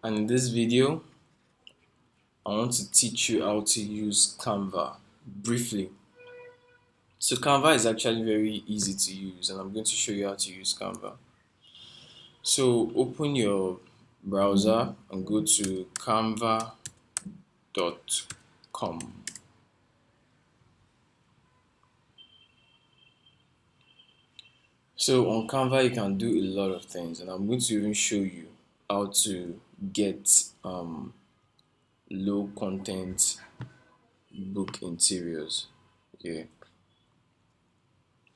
And in this video, I want to teach you how to use Canva briefly. So Canva is actually very easy to use, and I'm going to show you how to use Canva. So open your browser and go to canva.com. So on Canva you can do a lot of things, and I'm going to even show you how to get low content book interiors. Okay.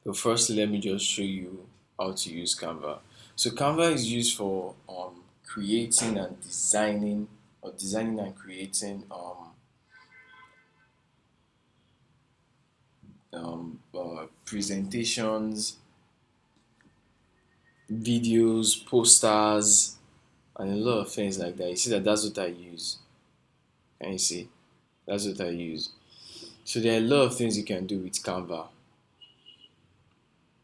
But first, let me just show you how to use Canva. So Canva is used for creating and designing, or designing and creating presentations, videos, posters, and a lot of things like that. You see that that's what I use. Can you see? That's what I use. So there are a lot of things you can do with Canva.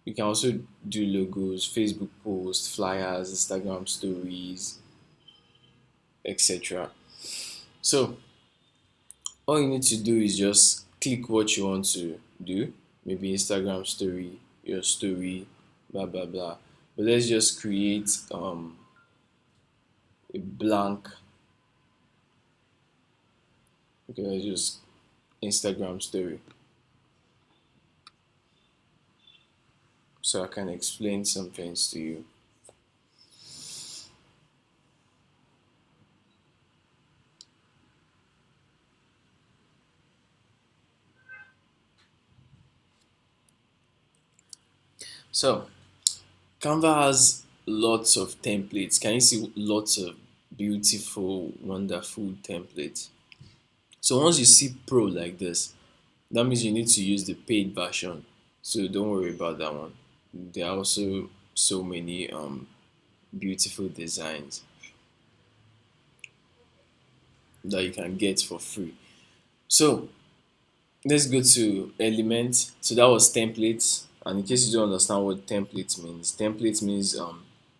You can also do logos, Facebook posts, flyers, Instagram stories, etc. So all you need to do is just click what you want to do, maybe Instagram story, your story, blah blah blah. But let's just create a blank, okay, let's just Instagram story, so I can explain some things to you. So Canva has lots of templates. Can you see lots of beautiful, wonderful templates? So once you see Pro like this, that means you need to use the paid version. So don't worry about that one. There are also so many beautiful designs that you can get for free. So let's go to element. So that was templates. And in case you don't understand what templates means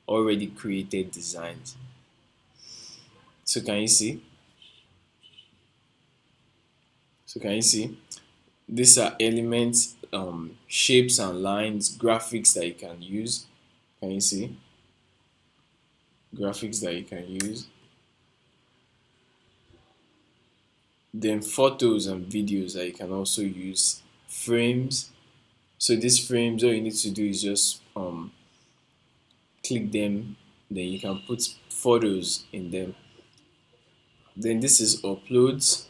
already created designs. So can you see? So can you see? These are elements, shapes and lines, graphics that you can use. Can you see? Graphics that you can use. Then photos and videos that you can also use. Frames. So these frames, all you need to do is just click them, then you can put photos in them. Then this is uploads,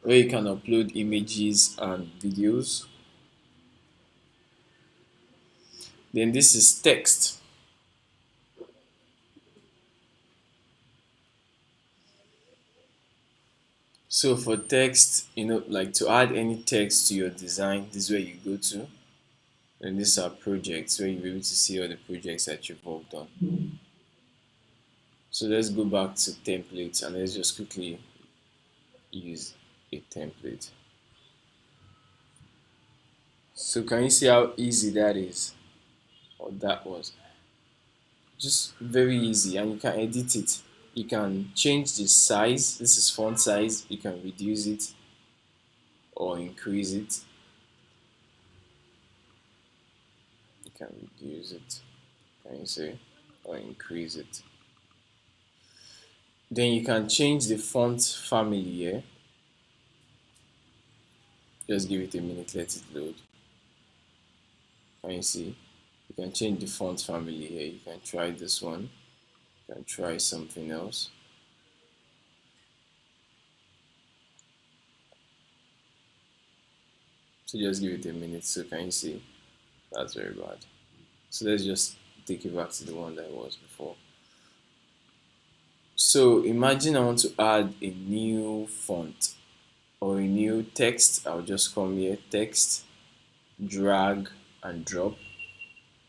where you can upload images and videos. Then this is text. So for text, like to add any text to your design, this is where you go to. And these are projects, where you'll be able to see all the projects that you've worked on. So let's go back to templates and let's just quickly use a template. So can you see how easy that is? Or that was? Just very easy, and you can edit it. You can change the size. This is font size. You can reduce it or increase it. You can reduce it, can you see, or increase it. Then you can change the font family here. Just give it a minute, let it load. Can you see? You can change the font family here. You can try this one. You can try something else. So just give it a minute. So can you see? That's very bad. So let's just take it back to the one that it was before. So imagine I want to add a new font or a new text. I'll just come here, text, drag and drop.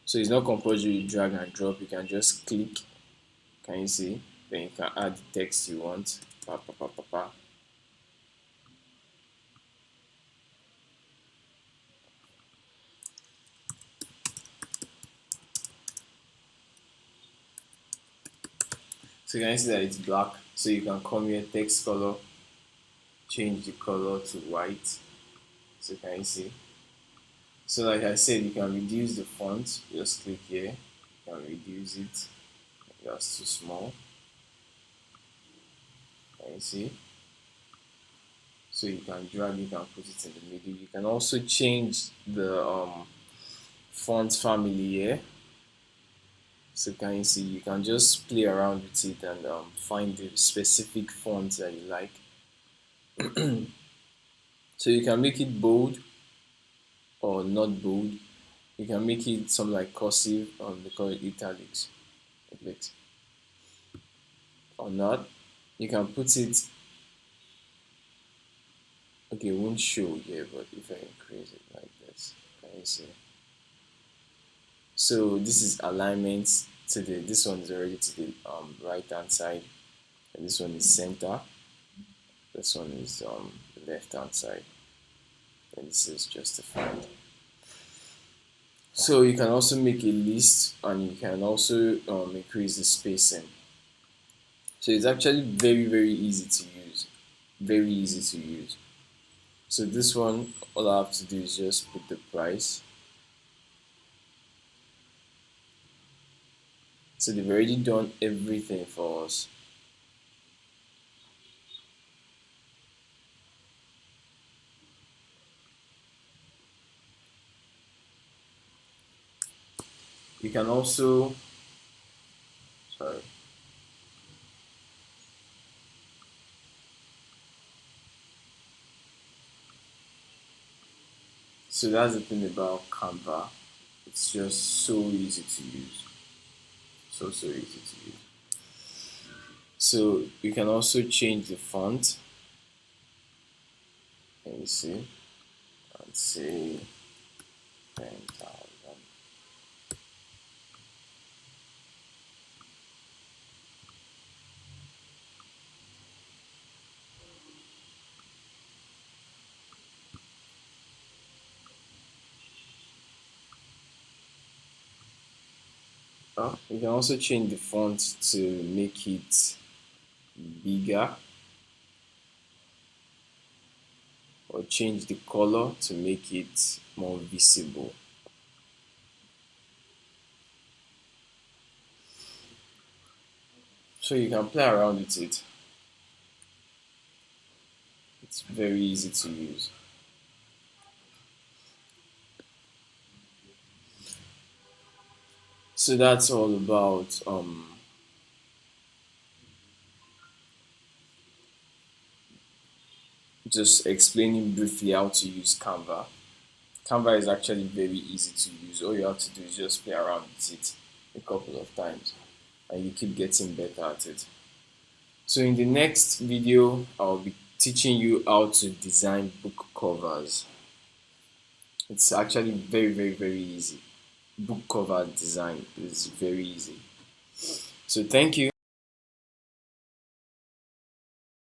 So it's not compulsory drag and drop. You can just click. Can you see? Then you can add the text you want. Pa, pa, pa, pa, pa. So you can see that it's black. So you can come here, text color, change the color to white. So can you see? So like I said, you can reduce the font. Just click here. You can reduce it. That's too small. Can you see? So you can drag it and put it in the middle. You can also change the font family here. So can you see? You can just play around with it and find the specific font that you like. So you can make it bold or not bold. You can make it some like cursive, they call it italics, or not. You can put it, okay, it won't show here, but if I increase it like this, can you see? So this is alignment to the, this one is already to the right hand side, and this one is center, this one is left hand side, and this is justified. So you can also make a list and you can also increase the spacing. So it's actually very easy to use, very easy to use. So this one, all I have to do is just put the price. So they've already done everything for us. You can also, sorry, so that's the thing about Canva. It's just so easy to use. So easy to use. So you can also change the font. Can you see? Let's say 10,000. You can also change the font to make it bigger, or change the color to make it more visible. So you can play around with it. It's very easy to use. So that's all about just explaining briefly how to use Canva. Canva is actually very easy to use. All you have to do is just play around with it a couple of times and you keep getting better at it. So in the next video, I'll be teaching you how to design book covers. It's actually very easy. Book cover design is very easy. So thank you.